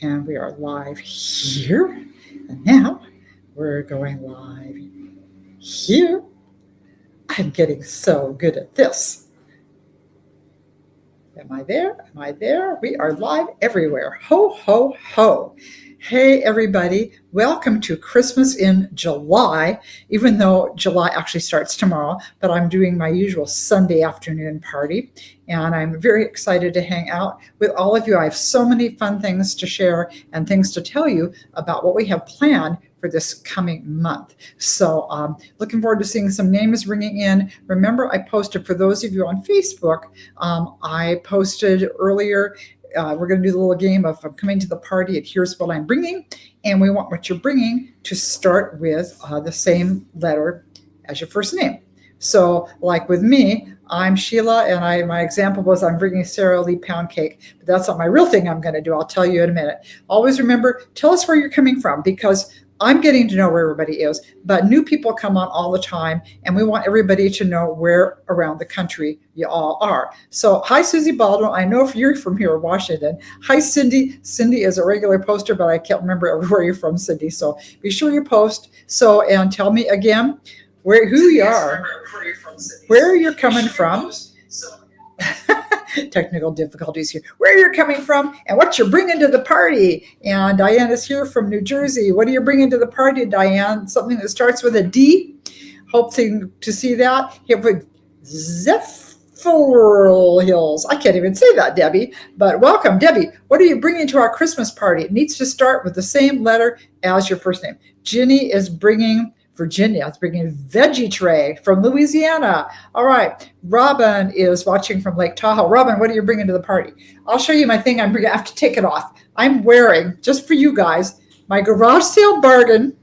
And we are live here. And now we're going live here. I'm getting so good at this. Am I there? Am I there? We are live everywhere. Ho, ho, ho. Hey, everybody. Welcome to Christmas in July, even though July actually starts tomorrow, but I'm doing my usual Sunday afternoon party, and I'm very excited to hang out with all of you. I have so many fun things to share and things to tell you about what we have planned for this coming month. So looking forward to seeing some names ringing in. Remember, I posted, for those of you on Facebook, I posted earlier, we're going to do the little game of I'm coming to the party and here's what I'm bringing. And we want what you're bringing to start with the same letter as your first name. So like with me, I'm Sheila, and my example was I'm bringing Sara Lee pound cake, but that's not my real thing I'm going to do. I'll tell you in a minute. Always remember, tell us where you're coming from, because I'm getting to know where everybody is, but new people come on all the time, and we want everybody to know where around the country you all are. So hi, Susie Baldwin. I know if you're from here in Washington. Hi, Cindy. Cindy is a regular poster, but I can't remember where you're from, Cindy. So be sure you post. So, and tell me again who you are, where you're coming from. Technical difficulties here. Where you're coming from and what you're bringing to the party. And Diane is here from New Jersey. What are you bringing to the party, Diane? Something that starts with a D. Hoping to see that. Here with Zephyr Hills. I can't even say that, Debbie. But welcome, Debbie. What are you bringing to our Christmas party? It needs to start with the same letter as your first name. Ginny is bringing. Virginia is bringing veggie tray from Louisiana. All right. Robin is watching from Lake Tahoe. Robin, what are you bringing to the party? I'll show you my thing. I'm bringing. I have to take it off. I'm wearing, just for you guys, my garage sale bargain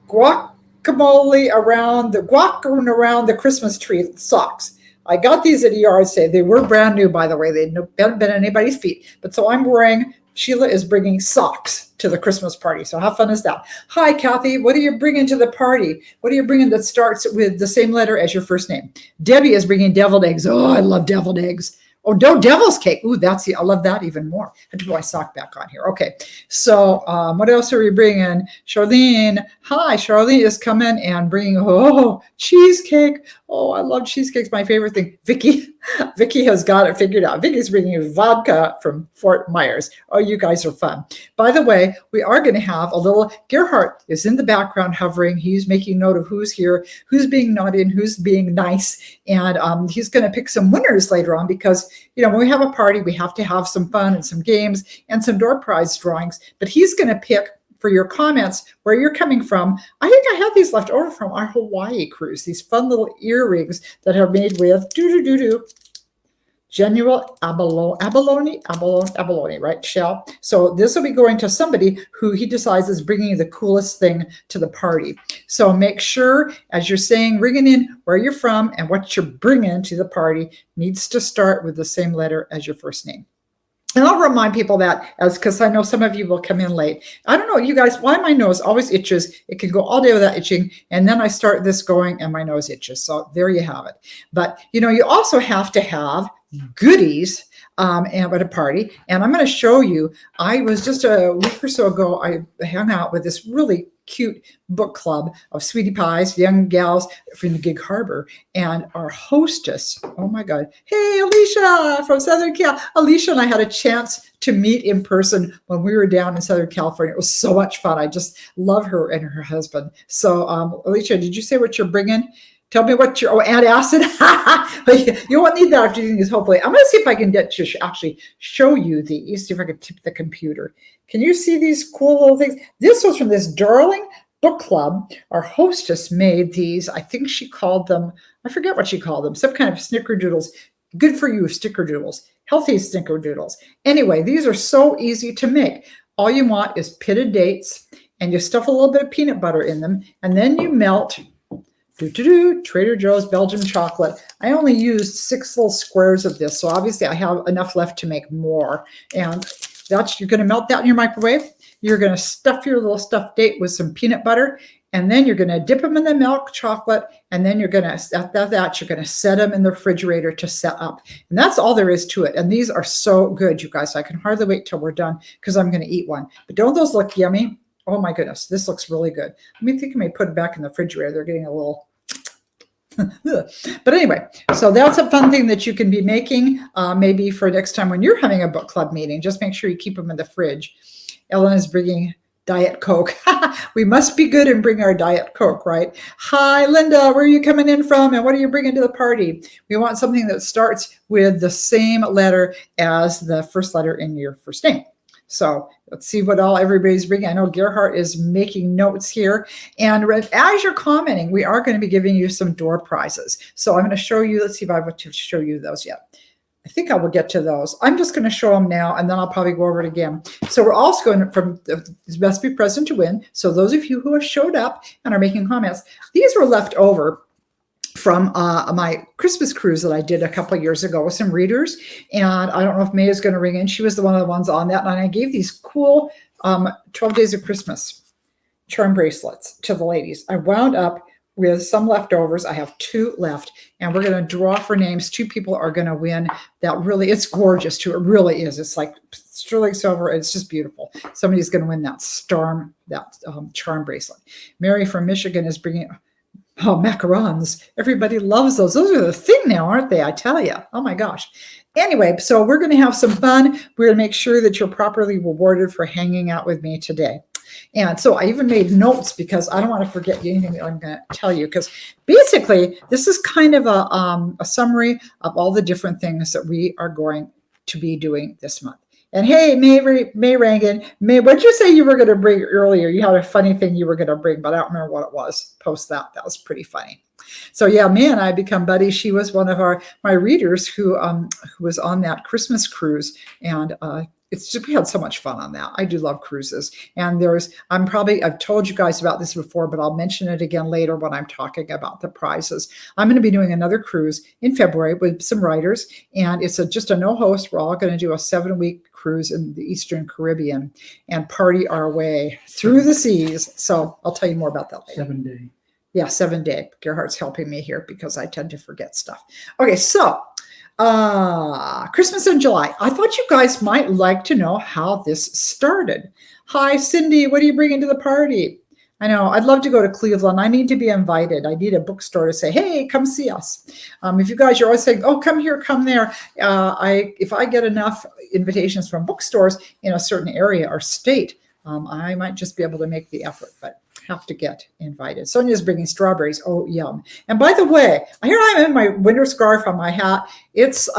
guacamole around the Christmas tree socks. I got these at a yard sale. They were brand new, by the way. They hadn't been on anybody's feet. But so I'm wearing, Sheila is bringing socks to the Christmas party. So how fun is that? Hi, Kathy. What are you bringing to the party? What are you bringing that starts with the same letter as your first name? Debbie is bringing deviled eggs. Oh, I love deviled eggs. Oh, no, devil's cake. Ooh, I love that even more. I have to put my sock back on here. Okay. So what else are we bringing? Charlene. Hi, Charlene is coming and bringing, cheesecake. Oh, I love cheesecake. My favorite thing. Vicky has got it figured out. Vicky's bringing vodka from Fort Myers. Oh, you guys are fun. By the way, we are going to have a little, Gerhardt is in the background hovering. He's making note of who's here, who's being naughty and who's being nice. And he's going to pick some winners later on because, when we have a party, we have to have some fun and some games and some door prize drawings. But he's going to pick for your comments where you're coming from. I think I have these left over from our Hawaii cruise, these fun little earrings that are made with genuine abalone, right, shell? So this will be going to somebody who he decides is bringing the coolest thing to the party. So make sure, as you're saying, ringing in where you're from and what you're bringing to the party needs to start with the same letter as your first name. And I'll remind people that, because I know some of you will come in late. I don't know, you guys, why my nose always itches. It can go all day without itching. And then I start this going and my nose itches. So there you have it. But, you also have to have goodies at a party. And I'm going to show you, I was just a week or so ago, I hung out with this really cute book club of sweetie pies, young gals from the Gig Harbor, and our hostess, oh my God, hey, Alicia from Southern Cal. Alicia and I had a chance to meet in person when we were down in Southern California. It was so much fun. I just love her and her husband. So Alicia, did you say what you're bringing? Tell me what antacid. You won't need that after doing this, hopefully. I'm going to see if I can get to actually show you these, see if I can tip the computer. Can you see these cool little things? This was from this darling book club. Our hostess made these. I think she called them, I forget what she called them, some kind of snickerdoodles. Good for you, snickerdoodles. Healthy snickerdoodles. Anyway, these are so easy to make. All you want is pitted dates, and you stuff a little bit of peanut butter in them, and then you melt Trader Joe's Belgian chocolate. I only used 6 little squares of this, so obviously I have enough left to make more. And you're going to melt that in your microwave. You're going to stuff your little stuffed date with some peanut butter, and then you're going to dip them in the milk chocolate, and then you're going to, after that, you're going to set them in the refrigerator to set up. And that's all there is to it. And these are so good, you guys. I can hardly wait till we're done because I'm going to eat one. But don't those look yummy? Oh my goodness, this looks really good. I think I may put it back in the refrigerator. They're getting a little... But anyway, so that's a fun thing that you can be making maybe for next time when you're having a book club meeting. Just make sure you keep them in the fridge. Ellen is bringing Diet Coke. We must be good and bring our Diet Coke, right? Hi, Linda, where are you coming in from? And what are you bringing to the party? We want something that starts with the same letter as the first letter in your first name. So let's see what all everybody's bringing. I know Gerhardt is making notes here. And as you're commenting, we are going to be giving you some door prizes. So I'm going to show you, let's see if I want to show you those yet. I think I will get to those. I'm just going to show them now, and then I'll probably go over it again. So we're also going from this must be present to win. So those of you who have showed up and are making comments, these were left over from my Christmas cruise that I did a couple of years ago with some readers. And I don't know if May is going to ring in. She was one of the ones on that. And I gave these cool 12 Days of Christmas charm bracelets to the ladies. I wound up with some leftovers. I have 2 left. And we're going to draw for names. 2 people are going to win. That really, it's gorgeous too. It really is. It's like sterling silver. It's just beautiful. Somebody's going to win that charm bracelet. Mary from Michigan is bringing... Oh, macarons. Everybody loves those. Those are the thing now, aren't they? I tell you. Oh, my gosh. Anyway, so we're going to have some fun. We're going to make sure that you're properly rewarded for hanging out with me today. And so I even made notes because I don't want to forget anything that I'm going to tell you, because basically this is kind of a summary of all the different things that we are going to be doing this month. And hey, May Rangan, what'd you say you were going to bring earlier? You had a funny thing you were going to bring, but I don't remember what it was. Post that. That was pretty funny. So yeah, May and I become buddies. She was one of my readers who was on that Christmas cruise, and it's just, we had so much fun on that. I do love cruises. And I've told you guys about this before, but I'll mention it again later when I'm talking about the prizes. I'm going to be doing another cruise in February with some writers, and it's just a no host. We're all going to do a 7-week cruise in the Eastern Caribbean and party our way through the seas. So I'll tell you more about that later. 7 day. Yeah, 7 day. Gerhardt's helping me here because I tend to forget stuff. Okay, so Christmas in July. I thought you guys might like to know how this started. Hi, Cindy. What are you bringing to the party? I know. I'd love to go to Cleveland. I need to be invited. I need a bookstore to say, hey, come see us. If you guys are always saying, oh, come here, come there. If I get enough invitations from bookstores in a certain area or state, I might just be able to make the effort, but have to get invited. Sonia's bringing strawberries. Oh, yum. And by the way, here I am in my winter scarf on my hat. It's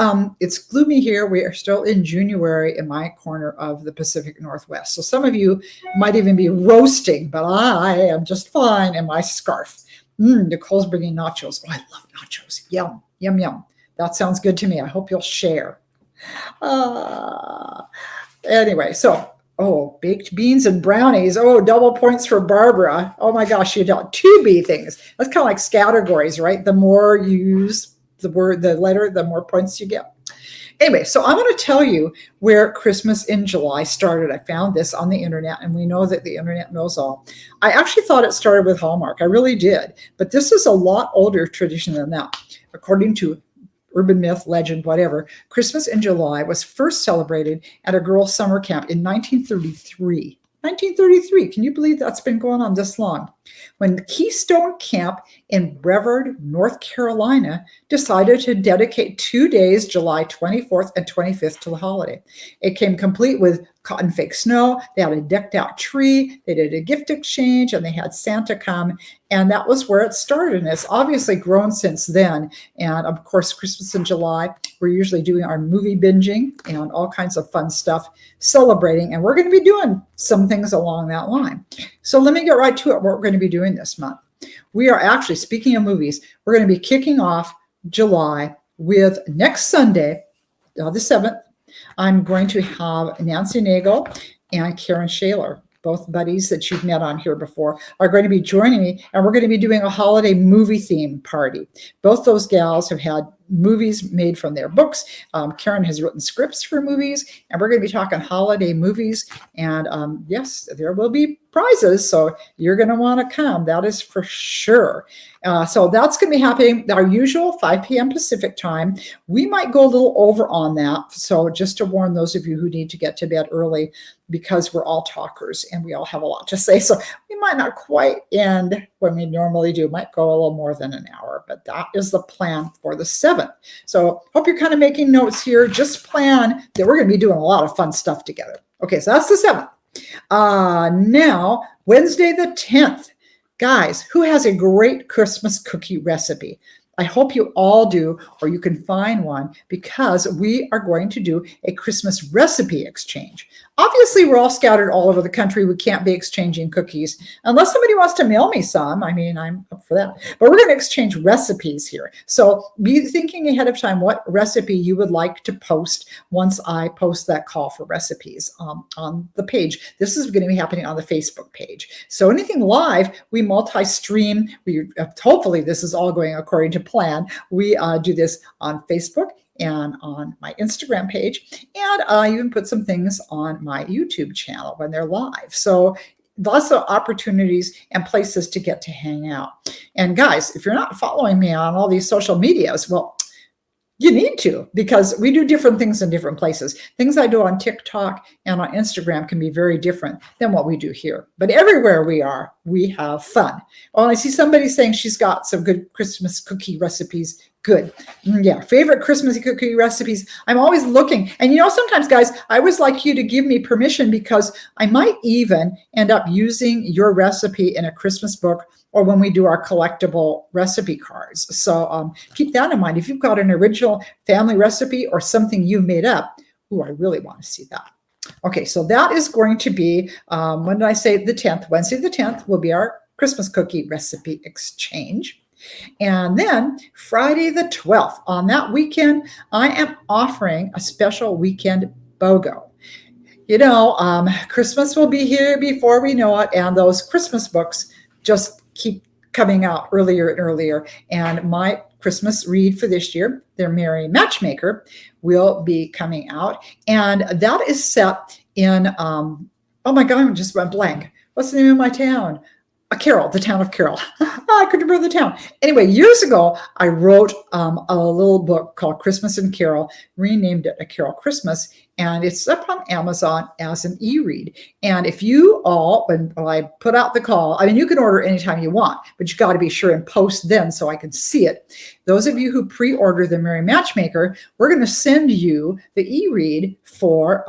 gloomy here. We are still in January in my corner of the Pacific Northwest. So some of you might even be roasting, but I am just fine in my scarf. Nicole's bringing nachos. Oh, I love nachos. Yum, yum, yum. That sounds good to me. I hope you'll share. Anyway, so baked beans and brownies. Oh, double points for Barbara. Oh my gosh, you got 2 B things. That's kind of like categories, right? The more you use the letter, the more points you get. Anyway, so I want to tell you where Christmas in July started. I found this on the internet, and we know that the internet knows all. I actually thought it started with Hallmark. I really did. But this is a lot older tradition than that. According to urban myth, legend, whatever, Christmas in July was first celebrated at a girls' summer camp in 1933. 1933. Can you believe that's been going on this long? When the Keystone Camp in Brevard, North Carolina, decided to dedicate 2 days, July 24th and 25th, to the holiday. It came complete with cotton fake snow. They had a decked out tree. They did a gift exchange, and they had Santa come. And that was where it started. And it's obviously grown since then. And of course, Christmas in July, we're usually doing our movie binging and all kinds of fun stuff, celebrating. And we're going to be doing some things along that line. So let me get right to it, what we're going to be doing this month. We are actually, speaking of movies, we're going to be kicking off July with next Sunday, the 7th. I'm going to have Nancy Nagel and Karen Shaler, both buddies that you've met on here before, are going to be joining me, and we're going to be doing a holiday movie theme party. Both those gals have had movies made from their books. Karen has written scripts for movies, and we're going to be talking holiday movies. And yes, there will be prizes, so you're going to want to come. That is for sure. So that's going to be happening our usual 5 p.m. Pacific time. We might go a little over on that. So just to warn those of you who need to get to bed early, because we're all talkers and we all have a lot to say. So we might not quite end when we normally do. Might go a little more than an hour, but that is the plan for the 7th. So hope you're kind of making notes here. Just plan that we're going to be doing a lot of fun stuff together. Okay, so that's the 7th. Now, Wednesday the 10th. Guys, who has a great Christmas cookie recipe? I hope you all do, or you can find one, because we are going to do a Christmas recipe exchange. Obviously, we're all scattered all over the country. We can't be exchanging cookies unless somebody wants to mail me some. I mean, I'm up for that. But we're going to exchange recipes here. So be thinking ahead of time what recipe you would like to post once I post that call for recipes on the page. This is going to be happening on the Facebook page. So anything live, we multi-stream. Hopefully, this is all going according to plan. We do this on Facebook and on my Instagram page, and I even put some things on my YouTube channel when they're live. So lots of opportunities and places to get to hang out. And guys, if you're not following me on all these social medias, well, you need to, because we do different things in different places. Things I do on TikTok and on Instagram can be very different than what we do here. But everywhere we are, we have fun. Oh, I see somebody saying she's got some good Christmas cookie recipes. Good. Yeah. Favorite Christmas cookie recipes. I'm always looking. And sometimes, guys, I always like you to give me permission, because I might even end up using your recipe in a Christmas book, or when we do our collectible recipe cards. So keep that in mind. If you've got an original family recipe or something you've made up, I really want to see that. Okay, so that is going to be, when did I say the 10th? Wednesday the 10th will be our Christmas cookie recipe exchange. And then Friday the 12th, on that weekend, I am offering a special weekend BOGO. Christmas will be here before we know it, and those Christmas books just keep coming out earlier and earlier. And my Christmas read for this year, The Merry Matchmaker, will be coming out. And that is set in, oh my God, I just went blank. What's the name of my town? Carroll, the town of Carroll. I couldn't remember the town. Anyway, years ago, I wrote a little book called Christmas in Carroll, renamed it A Carroll Christmas, and it's up on Amazon as an e-read. And if you all, when I put out the call, I mean, you can order anytime you want, but you got to be sure and post then so I can see it. Those of you who pre-order The Merry Matchmaker, we're going to send you the e-read for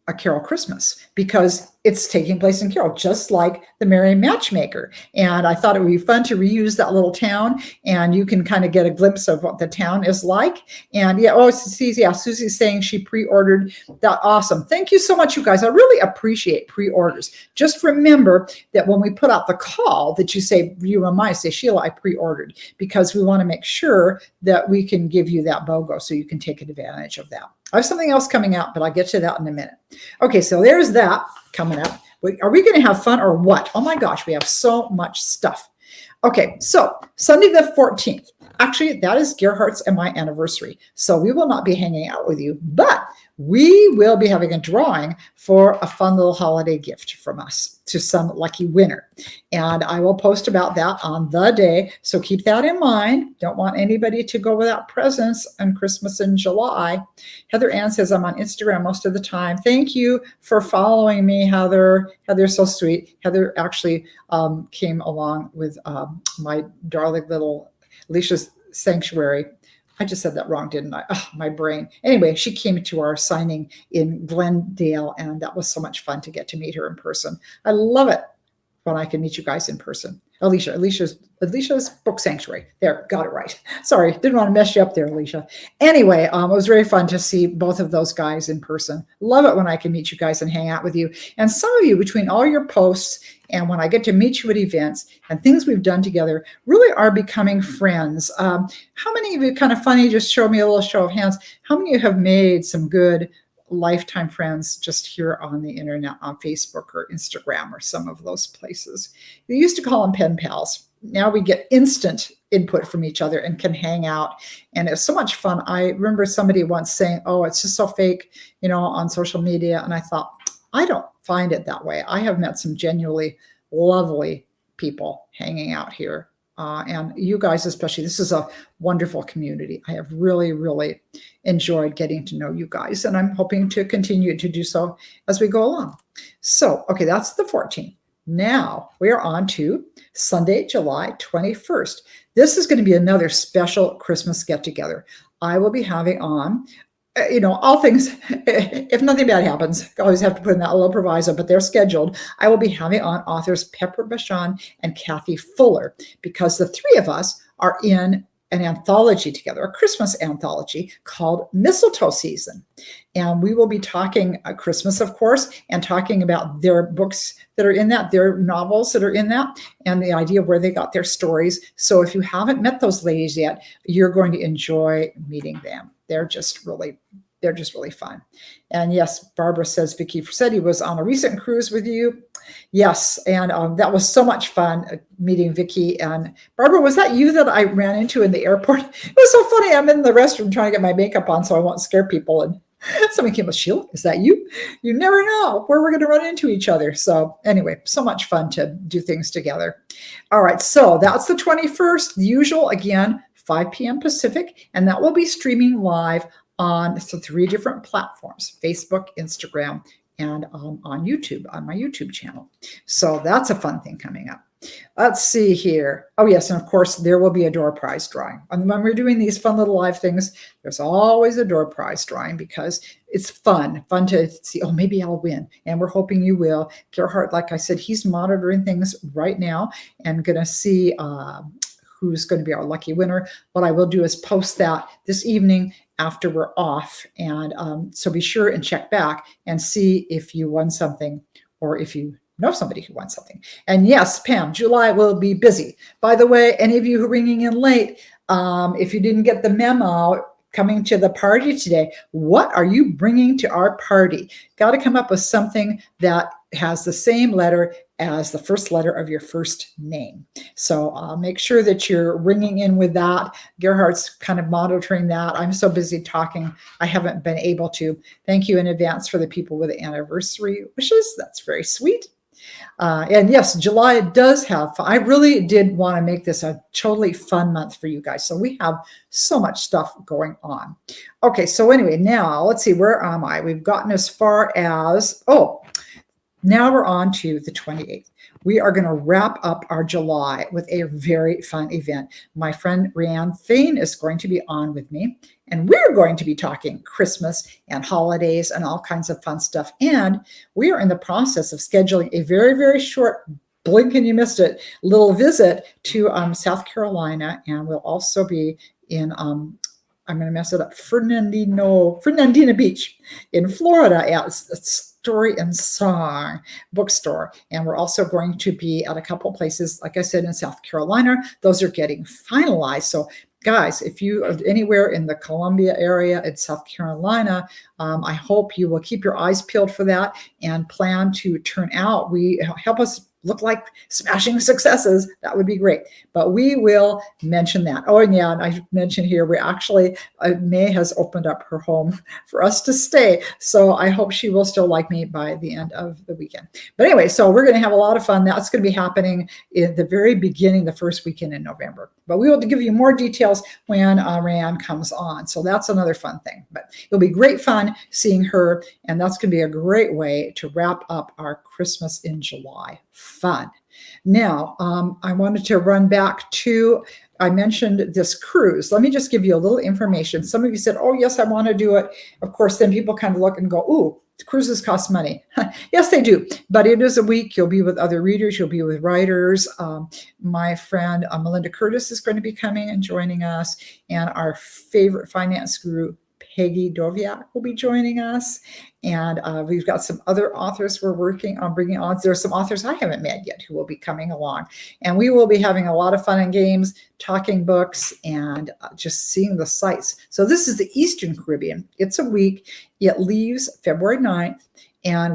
A Carroll Christmas, because it's taking place in Carroll, just like The Merry Matchmaker. And I thought it would be fun to reuse that little town, and you can kind of get a glimpse of what the town is like. And Susie's saying she pre-ordered that. Awesome. Thank you so much, you guys. I really appreciate pre-orders. Just remember that when we put out the call, that you say, Sheila, I pre-ordered, because we want to make sure that we can give you that BOGO so you can take advantage of that. I have something else coming out, but I'll get to that in a minute. Okay, so there's that coming up. Are we going to have fun or what? Oh my gosh, we have so much stuff. Okay, so Sunday the 14th. Actually, that is Gerhardt's and my anniversary. So we will not be hanging out with you, but we will be having a drawing for a fun little holiday gift from us to some lucky winner. And I will post about that on the day. So keep that in mind. Don't want anybody to go without presents on Christmas in July. Heather Ann says, I'm on Instagram most of the time. Thank you for following me, Heather. Heather's so sweet. Heather actually came along with my darling little Alicia's Sanctuary. I just said that wrong, didn't I? Oh, my brain. Anyway, she came to our signing in Glendale, and that was so much fun to get to meet her in person. I love it when I can meet you guys in person. Alicia's Book Sanctuary. There, got it right. Sorry, didn't want to mess you up there, Alicia. Anyway, it was very fun to see both of those guys in person. Love it when I can meet you guys and hang out with you. And some of you, between all your posts and when I get to meet you at events and things we've done together, really are becoming friends. How many of you, kind of funny, just show me a little show of hands, how many of you have made some good lifetime friends just here on the internet, on Facebook or Instagram or some of those places. We used to call them pen pals. Now we get instant input from each other and can hang out. And it's so much fun. I remember somebody once saying, oh, it's just so fake, on social media. And I thought, I don't find it that way. I have met some genuinely lovely people hanging out here. And you guys especially, this is a wonderful community. I have really, really enjoyed getting to know you guys. And I'm hoping to continue to do so as we go along. So, okay, that's the 14th. Now we are on to Sunday, July 21st. This is going to be another special Christmas get-together. I will be having on, all things, if nothing bad happens, I always have to put in that little proviso, but they're scheduled. I will be having on authors Pepper Bashan and Kathy Fuller, because the three of us are in an anthology together, a Christmas anthology called Mistletoe Season. And we will be talking Christmas, of course, and talking about their books that are in that, their novels that are in that, and the idea of where they got their stories. So if you haven't met those ladies yet, you're going to enjoy meeting them. They're just really fun. And yes, Barbara says Vicki Frissetti was on a recent cruise with you. Yes, and that was so much fun meeting Vicki. And Barbara, was that you that I ran into in the airport? It was so funny. I'm in the restroom trying to get my makeup on so I won't scare people. And somebody came with, Sheila, is that you? You never know where we're going to run into each other. So anyway, so much fun to do things together. All right, so that's the 21st. The usual, again, 5 p.m. Pacific, and that will be streaming live on 3 different platforms, Facebook, Instagram, and on YouTube, on my YouTube channel. So that's a fun thing coming up. Let's see here. Oh, yes, and of course, there will be a door prize drawing. And when we're doing these fun little live things, there's always a door prize drawing because it's fun to see, oh, maybe I'll win. And we're hoping you will. Gerhard, like I said, he's monitoring things right now and going to see who's going to be our lucky winner. What I will do is post that this evening after we're off. And so be sure and check back and see if you won something or if you know somebody who won something. And yes, Pam, July will be busy. By the way, any of you who are ringing in late, if you didn't get the memo coming to the party today, what are you bringing to our party? Got to come up with something that has the same letter as the first letter of your first name. So make sure that you're ringing in with that. Gerhardt's kind of monitoring that. I'm so busy talking, I haven't been able to. Thank you in advance for the people with the anniversary wishes. That's very sweet. And yes, July does have fun. I really did want to make this a totally fun month for you guys. So we have so much stuff going on. Okay, so anyway, now let's see, where am I? We've gotten as far as, now we're on to the 28th. We are going to wrap up our July with a very fun event. My friend Rianne Thane is going to be on with me, and we're going to be talking Christmas and holidays and all kinds of fun stuff. And we are in the process of scheduling a very, very short, blink and you missed it, little visit to South Carolina. And we'll also be in, I'm going to mess it up, Fernandina Beach in Florida at Story and Song bookstore. And we're also going to be at a couple places, like I said, in South Carolina. Those are getting finalized. So guys, if you are anywhere in the Columbia area in South Carolina, I hope you will keep your eyes peeled for that and plan to turn out. Help us look like smashing successes. That would be great. But we will mention that. Oh, and yeah, and I mentioned here, we actually, May has opened up her home for us to stay. So I hope she will still like me by the end of the weekend. But anyway, so we're going to have a lot of fun. That's going to be happening in the very beginning, the first weekend in November. But we will give you more details when Rand comes on. So that's another fun thing. But it'll be great fun seeing her. And that's going to be a great way to wrap up our Christmas in July. Fun. Now, I wanted to run back to, I mentioned this cruise. Let me just give you a little information. Some of you said, oh, yes, I want to do it. Of course, then people kind of look and go, ooh, cruises cost money. Yes, they do. But it is a week. You'll be with other readers. You'll be with writers. My friend Melinda Curtis is going to be coming and joining us. And our favorite finance guru, Peggy Doviak, will be joining us. And we've got some other authors we're working on bringing on. There are some authors I haven't met yet who will be coming along. And we will be having a lot of fun and games, talking books, and just seeing the sights. So this is the Eastern Caribbean. It's a week. It leaves February 9th. And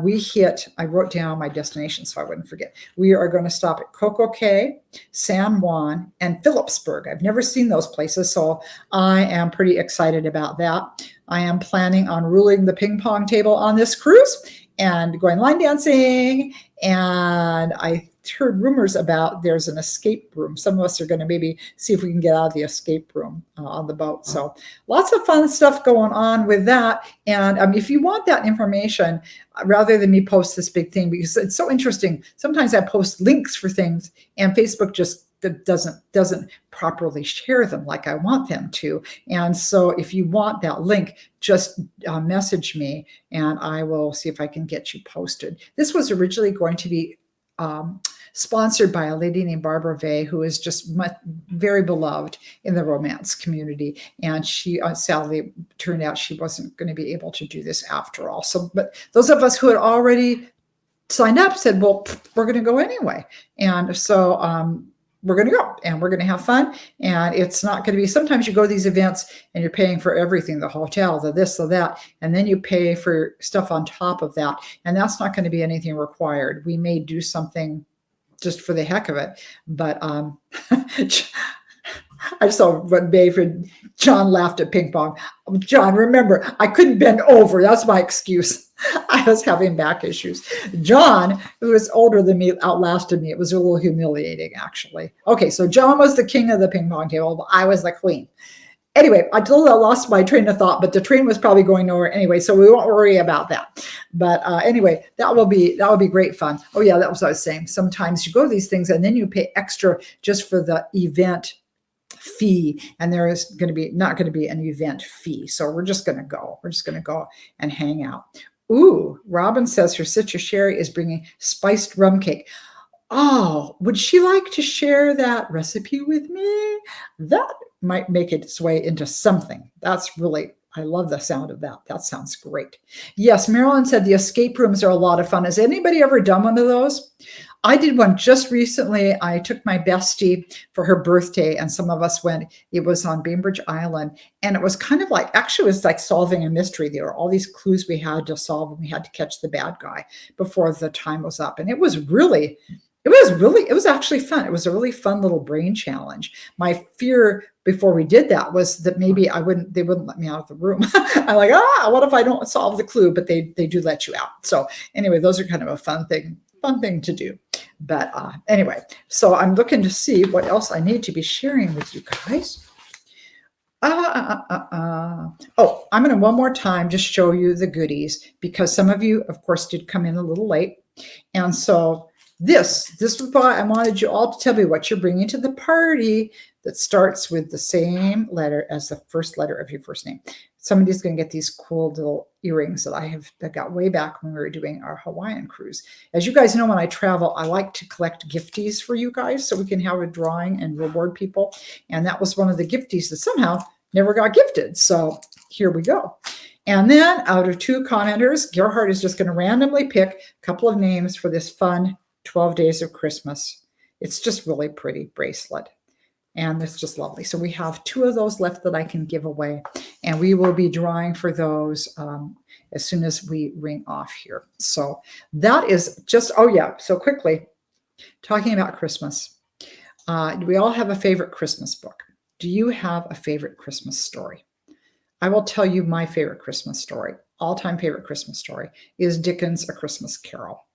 I wrote down my destination so I wouldn't forget. We are going to stop at Coco Cay, San Juan, and Phillipsburg. I've never seen those places, so I am pretty excited about that. I am planning on ruling the ping pong table on this cruise and going line dancing. And I heard rumors about there's an escape room. Some of us are going to maybe see if we can get out of the escape room on the boat. So lots of fun stuff going on with that. And if you want that information, rather than me post this big thing, because it's so interesting, sometimes I post links for things and Facebook just doesn't properly share them like I want them to. And so if you want that link, just message me and I will see if I can get you posted. This was originally going to be sponsored by a lady named Barbara Vay, who is just very beloved in the romance community. And she sadly turned out she wasn't going to be able to do this after all. So, but those of us who had already signed up said, well, we're going to go anyway. And so we're going to go and we're going to have fun. And it's not going to be, sometimes you go to these events and you're paying for everything, the hotel, the this, the that, and then you pay for stuff on top of that. And that's not going to be anything required. We may do something just for the heck of it. But I saw what Bayford, John laughed at ping pong. John, remember, I couldn't bend over. That's my excuse. I was having back issues. John, who was older than me, outlasted me. It was a little humiliating, actually. Okay, so John was the king of the ping pong table, but I was the queen. Anyway, I lost my train of thought, but the train was probably going nowhere anyway, so we won't worry about that. But anyway, that will be great fun. Oh yeah, that was what I was saying. Sometimes you go to these things and then you pay extra just for the event fee, and there is not going to be an event fee. So we're just going to go. We're just going to go and hang out. Ooh, Robin says her sister Sherry is bringing spiced rum cake. Oh, would she like to share that recipe with me? That might make its way into something. That's really, I love the sound of that. That sounds great. Yes, Marilyn said the escape rooms are a lot of fun. Has anybody ever done one of those? I did one just recently. I took my bestie for her birthday and some of us went. It was on Bainbridge Island. And it was kind of like, actually it was like solving a mystery. There were all these clues we had to solve and we had to catch the bad guy before the time was up. And it was actually fun. It was a really fun little brain challenge. My fear before we did that was that maybe they wouldn't let me out of the room. I'm like, what if I don't solve the clue? But they do let you out. So anyway, those are kind of a fun thing to do. But anyway, so I'm looking to see what else I need to be sharing with you guys. Oh, I'm going to one more time just show you the goodies because some of you, of course, did come in a little late. And so this was why I wanted you all to tell me what you're bringing to the party that starts with the same letter as the first letter of your first name. Somebody's going to get these cool little earrings that got way back when we were doing our Hawaiian cruise. As you guys know, when I travel, I like to collect gifties for you guys so we can have a drawing and reward people. And that was one of the gifties that somehow never got gifted. So here we go. And then out of two commenters, Gerhard is just going to randomly pick a couple of names for this fun 12 Days of Christmas. It's just really pretty bracelet. And it's just lovely. So we have two of those left that I can give away. And we will be drawing for those as soon as we ring off here. So that is just, oh yeah. So quickly, talking about Christmas. Do we all have a favorite Christmas book? Do you have a favorite Christmas story? I will tell you my favorite Christmas story. All-time favorite Christmas story is Dickens' A Christmas Carol.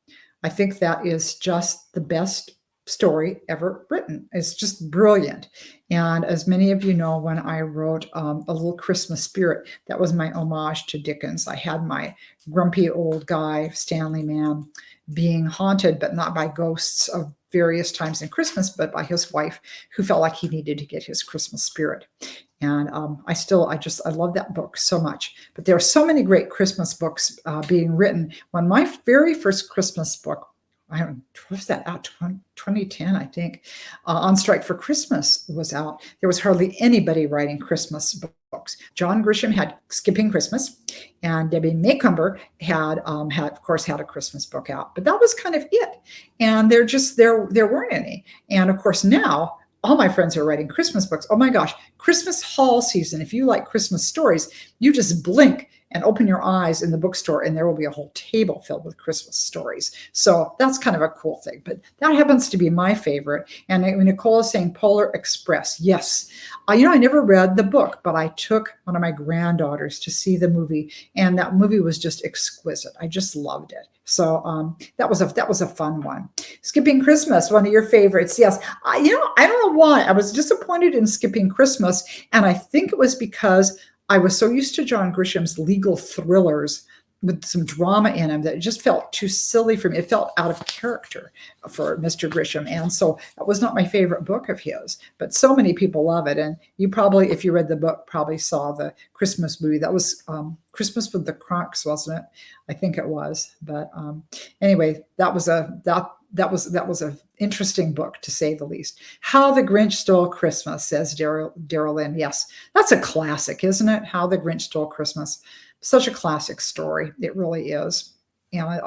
I think that is just the best story ever written. It's just brilliant. And as many of you know, when I wrote A Little Christmas Spirit, that was my homage to Dickens. I had my grumpy old guy, Stanley Man, being haunted, but not by ghosts of various times in Christmas, but by his wife, who felt like he needed to get his Christmas spirit. And I love that book so much. But there are so many great Christmas books being written. When my very first Christmas book, was that out? 2010, I think. On Strike for Christmas was out. There was hardly anybody writing Christmas books. John Grisham had Skipping Christmas, and Debbie Macomber had of course had a Christmas book out. But that was kind of it. And there weren't any. And of course now, all my friends are writing Christmas books. Oh my gosh, Christmas haul season. If you like Christmas stories, you just blink and open your eyes in the bookstore and there will be a whole table filled with Christmas stories. So that's kind of a cool thing, but that happens to be my favorite. And Nicole is saying Polar Express. Yes. I never read the book, but I took one of my granddaughters to see the movie, and that movie was just exquisite. I just loved it. So that was a fun one. Skipping Christmas, one of your favorites. Yes. I don't know why. I was disappointed in Skipping Christmas, and I think it was because I was so used to John Grisham's legal thrillers with some drama in them that it just felt too silly for me. It felt out of character for Mr. Grisham. And so that was not my favorite book of his, but so many people love it. And you probably, if you read the book, probably saw the Christmas movie. That was Christmas with the Kronks, wasn't it? I think it was. But anyway, that was a interesting book, to say the least. How the Grinch Stole Christmas, says Daryl Lynn. Yes, that's a classic, isn't it? How the Grinch Stole Christmas. Such a classic story. It really is. Like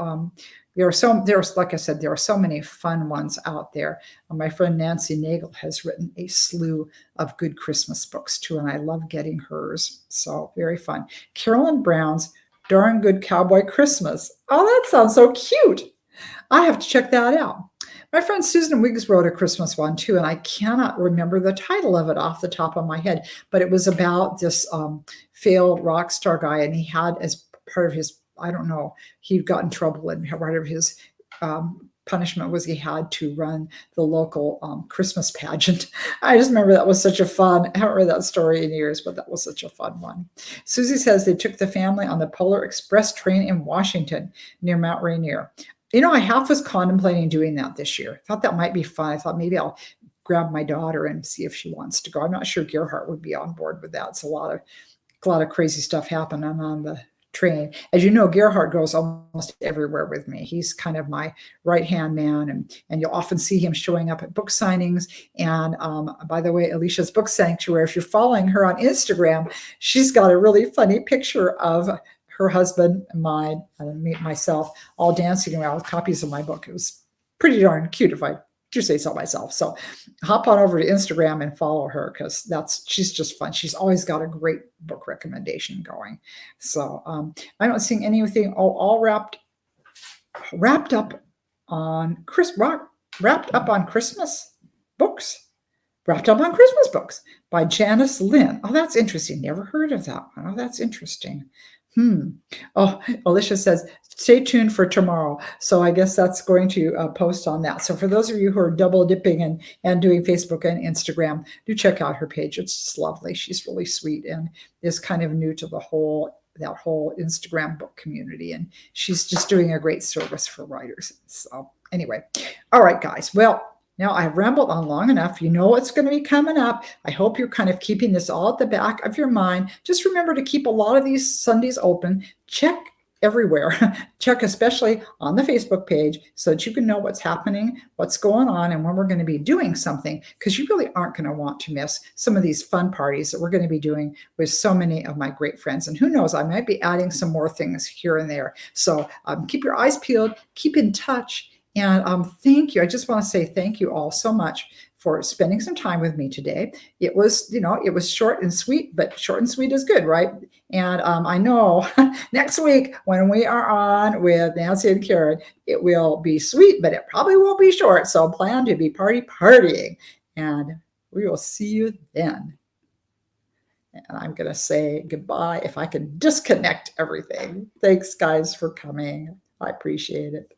I said, there are so many fun ones out there. My friend Nancy Nagel has written a slew of good Christmas books too, and I love getting hers. So very fun. Carolyn Brown's Darn Good Cowboy Christmas. Oh, that sounds so cute. I have to check that out. My friend Susan Wiggs wrote a Christmas one too, and I cannot remember the title of it off the top of my head, but it was about this failed rock star guy, and he had, as part of his, I don't know, he got in trouble, and part of his punishment was he had to run the local Christmas pageant. I just remember that was such a fun, I haven't read that story in years, but that was such a fun one. Susie says they took the family on the Polar Express train in Washington near Mount Rainier. I half was contemplating doing that this year. I thought that might be fun. I thought maybe I'll grab my daughter and see if she wants to go. I'm not sure Gerhardt would be on board with that. It's a lot of crazy stuff happening on the train. As you know, Gerhardt goes almost everywhere with me. He's kind of my right-hand man, and you'll often see him showing up at book signings. And by the way, Alicia's Book Sanctuary, if you're following her on Instagram, she's got a really funny picture of her husband and mine and myself all dancing around with copies of my book. It was pretty darn cute, if I do say so myself. So hop on over to Instagram and follow her, because she's just fun. She's always got a great book recommendation going. So I'm not seeing anything all wrapped up on Christmas books. Wrapped Up on Christmas Books by Janice Lynn. Oh, that's interesting. Never heard of that one. Oh, that's interesting. Oh, Alicia says, stay tuned for tomorrow. So I guess that's going to post on that. So for those of you who are double dipping and doing Facebook and Instagram, do check out her page. It's just lovely. She's really sweet and is kind of new to that whole Instagram book community. And she's just doing a great service for writers. So anyway, all right, guys. Well, now I've rambled on long enough. You know what's going to be coming up. I hope you're kind of keeping this all at the back of your mind. Just remember to keep a lot of these Sundays open. Check everywhere. Check especially on the Facebook page so that you can know what's happening, what's going on, and when we're going to be doing something, because you really aren't going to want to miss some of these fun parties that we're going to be doing with so many of my great friends. And who knows, I might be adding some more things here and there. So keep your eyes peeled, keep in touch. And thank you. I just want to say thank you all so much for spending some time with me today. It was, it was short and sweet, but short and sweet is good, right? And I know next week when we are on with Nancy and Karen, it will be sweet, but it probably won't be short. So plan to be partying. And we will see you then. And I'm going to say goodbye if I can disconnect everything. Thanks, guys, for coming. I appreciate it.